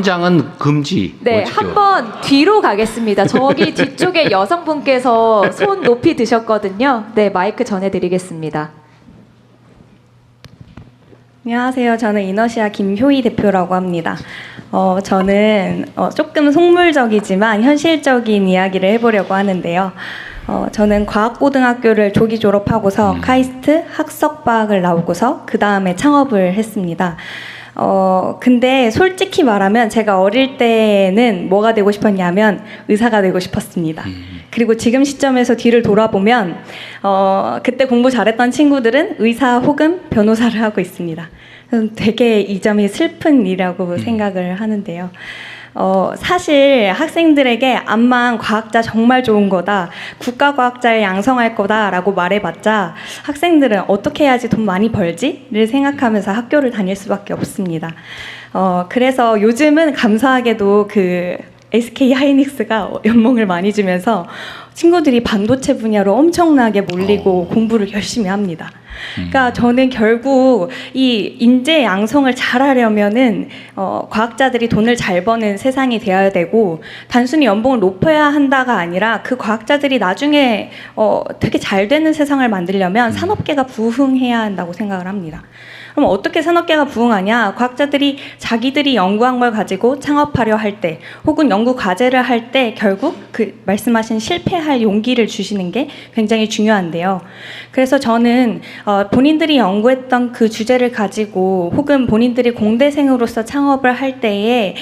장은 금지. 네, 한번 뒤로 가겠습니다. 저기 뒤쪽에 여성분께서 손 높이 드셨거든요. 네, 마이크 전해드리겠습니다. 안녕하세요. 저는 이너시아 김효희 대표라고 합니다. 저는 조금 속물적이지만 현실적인 이야기를 해보려고 하는데요. 저는 과학고등학교를 조기 졸업하고서 카이스트 학석과학을 나오고서 그 다음에 창업을 했습니다. 근데 솔직히 말하면 제가 어릴 때는 뭐가 되고 싶었냐면 의사가 되고 싶었습니다. 그리고 지금 시점에서 뒤를 돌아보면 그때 공부 잘했던 친구들은 의사 혹은 변호사를 하고 있습니다. 되게 이 점이 슬픈 일이라고 생각을 하는데요. 사실 학생들에게 암만 과학자 정말 좋은 거다, 국가과학자를 양성할 거다라고 말해봤자 학생들은 어떻게 해야지 돈 많이 벌지를 생각하면서 학교를 다닐 수밖에 없습니다. 그래서 요즘은 감사하게도 그 SK 하이닉스가 연봉을 많이 주면서 친구들이 반도체 분야로 엄청나게 몰리고 공부를 열심히 합니다. 그러니까 저는 결국 이 인재 양성을 잘하려면은 과학자들이 돈을 잘 버는 세상이 되어야 되고, 단순히 연봉을 높여야 한다가 아니라 그 과학자들이 나중에 되게 잘 되는 세상을 만들려면 산업계가 부흥해야 한다고 생각을 합니다. 그럼 어떻게 산업계가 부흥하냐? 과학자들이 자기들이 연구한 걸 가지고 창업하려 할 때, 혹은 연구 과제를 할 때 결국 그 말씀하신 실패할 용기를 주시는 게 굉장히 중요한데요. 그래서 저는 본인들이 연구했던 그 주제를 가지고 혹은 본인들이 공대생으로서 창업을 할 때에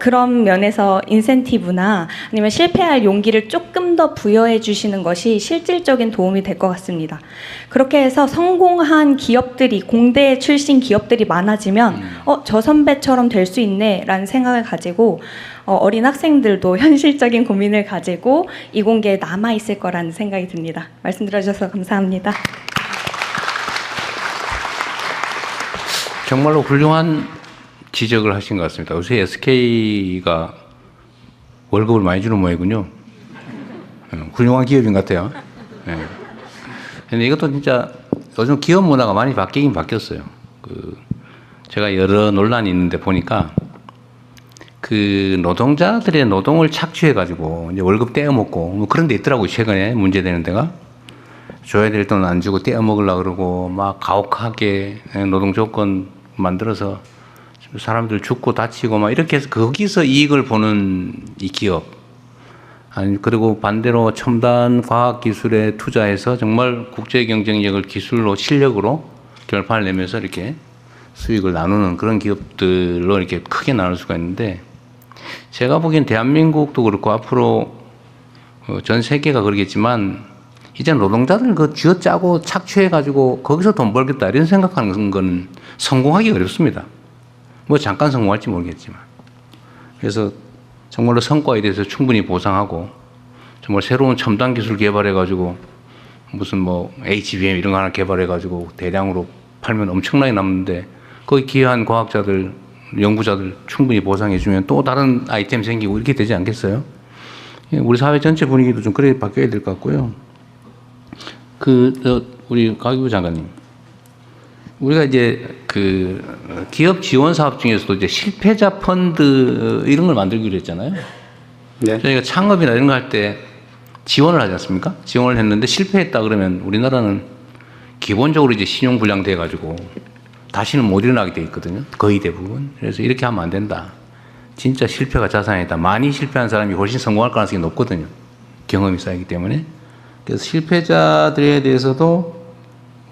그런 면에서 인센티브나 아니면 실패할 용기를 조금 더 부여해 주시는 것이 실질적인 도움이 될 것 같습니다. 그렇게 해서 성공한 기업들이, 공대 출신 기업들이 많아지면 저 선배처럼 될 수 있네 라는 생각을 가지고 어린 학생들도 현실적인 고민을 가지고 이공계에 남아있을 거라는 생각이 듭니다. 말씀 들어주셔서 감사합니다. 정말로 훌륭한 지적을 하신 것 같습니다. 요새 SK가 월급을 많이 주는 모양이군요. 훌륭한 기업인 것 같아요. 근데 이것도 진짜 요즘 기업 문화가 많이 바뀌긴 바뀌었어요. 제가 여러 논란이 있는데 보니까 그 노동자들의 노동을 착취해가지고 이제 월급 떼어먹고 뭐 그런 데 있더라고요. 최근에 문제되는 데가. 줘야 될 돈 안 주고 떼어먹으려고 그러고 막 가혹하게 노동 조건 만들어서 사람들 죽고 다치고 막 이렇게 해서 거기서 이익을 보는 이 기업. 아니, 그리고 반대로 첨단 과학 기술에 투자해서 정말 국제 경쟁력을 기술로 실력으로 결판을 내면서 이렇게 수익을 나누는 그런 기업들로 이렇게 크게 나눌 수가 있는데, 제가 보기엔 대한민국도 그렇고 앞으로 전 세계가 그러겠지만 이제 노동자들 그 쥐어짜고 착취해가지고 거기서 돈 벌겠다 이런 생각하는 건 성공하기 어렵습니다. 뭐 잠깐 성공할지 모르겠지만. 그래서 정말로 성과에 대해서 충분히 보상하고 정말 새로운 첨단 기술 개발해가지고 무슨 뭐 HBM 이런 거 하나 개발해가지고 대량으로 팔면 엄청나게 남는데 거기 기여한 과학자들, 연구자들 충분히 보상해주면 또 다른 아이템 생기고 이렇게 되지 않겠어요? 우리 사회 전체 분위기도 좀 그래 바뀌어야 될 것 같고요. 우리 가기부 장관님, 우리가 이제 그 기업 지원 사업 중에서도 이제 실패자 펀드 이런 걸 만들기로 했잖아요. 네. 저희가 창업이나 이런 거 할 때 지원을 하지 않습니까? 지원을 했는데 실패했다 그러면 우리나라는 기본적으로 이제 신용불량 돼가지고 다시는 못 일어나게 돼 있거든요. 거의 대부분. 그래서 이렇게 하면 안 된다. 진짜 실패가 자산이다. 많이 실패한 사람이 훨씬 성공할 가능성이 높거든요. 경험이 쌓이기 때문에. 그래서 실패자들에 대해서도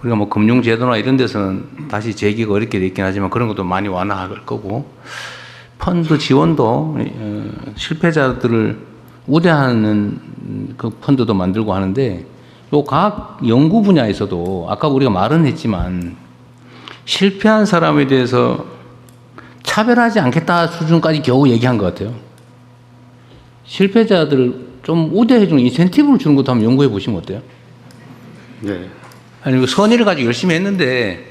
우리가 뭐 금융제도나 이런 데서는 다시 재기가 어렵게 돼 있긴 하지만 그런 것도 많이 완화할 거고, 펀드 지원도 실패자들을 우대하는 그 펀드도 만들고 하는데, 요 과학 연구 분야에서도 아까 우리가 말은 했지만 실패한 사람에 대해서 차별하지 않겠다 수준까지 겨우 얘기한 것 같아요. 실패자들을 좀 우대해주는 인센티브를 주는 것도 한번 연구해 보시면 어때요? 네. 아니, 선의를 가지고 열심히 했는데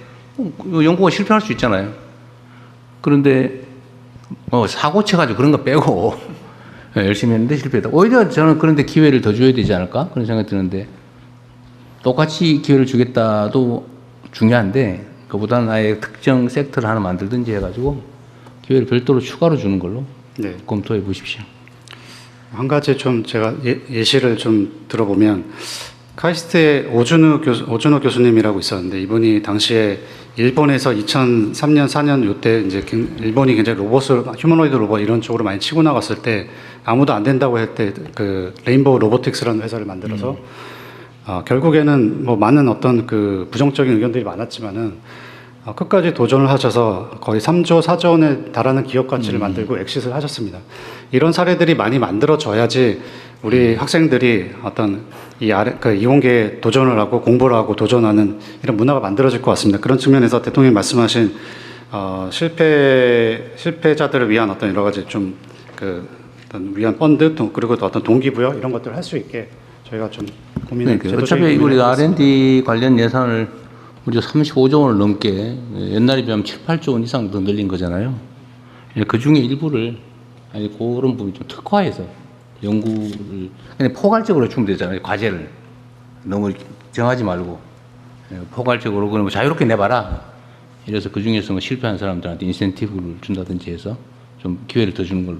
연구가 실패할 수 있잖아요. 그런데 사고 쳐가지고 그런 거 빼고 열심히 했는데 실패했다. 오히려 저는 그런데 기회를 더 줘야 되지 않을까? 그런 생각이 드는데, 똑같이 기회를 주겠다도 중요한데 그보다는 아예 특정 섹터를 하나 만들든지 해가지고 기회를 별도로 추가로 주는 걸로 네. 검토해 보십시오. 한 가지 좀 제가 예시를 좀 들어보면 카이스트의 오준호 교수님이라고 있었는데 이분이 당시에 일본에서 2003년 4년 요때 이제 일본이 굉장히 휴머노이드 로봇 이런 쪽으로 많이 치고 나갔을 때 아무도 안 된다고 할 때 그 레인보우 로보틱스라는 회사를 만들어서 결국에는 뭐 많은 어떤 그 부정적인 의견들이 많았지만은 끝까지 도전을 하셔서 거의 3조 4조 원에 달하는 기업 가치를 만들고 엑싯을 하셨습니다. 이런 사례들이 많이 만들어져야지 우리 학생들이 어떤 그 이공계에 도전을 하고 공부를 하고 도전하는 이런 문화가 만들어질 것 같습니다. 그런 측면에서 대통령이 말씀하신 실패자들을 위한 어떤 여러 가지 좀 그 어떤 위한 펀드 그리고 또 어떤 동기부여 이런 것들을 할 수 있게 저희가 좀 고민을 그러니까 어차피 우리가 R&D 관련 예산을 우리가 35조 원을 넘게 옛날에 비하면 7, 8조 원 이상 더 늘린 거잖아요. 그 중에 일부를 아니 그런 부분 좀 특화해서 연구를 그냥 포괄적으로 주면 되잖아요. 과제를 너무 정하지 말고 포괄적으로 그냥 뭐 자유롭게 내봐라. 이래서 그 중에서 뭐 실패한 사람들한테 인센티브를 준다든지 해서 좀 기회를 더 주는 걸로.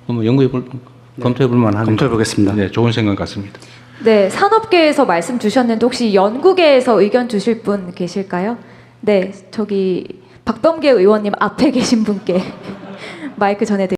그럼 검토해 볼 만한 검토해 보겠습니다. 네, 좋은 생각 같습니다. 네, 산업계에서 말씀 주셨는데 혹시 연구계에서 의견 주실 분 계실까요? 네, 저기 박범계 의원님 앞에 계신 분께 마이크 전해드립니다.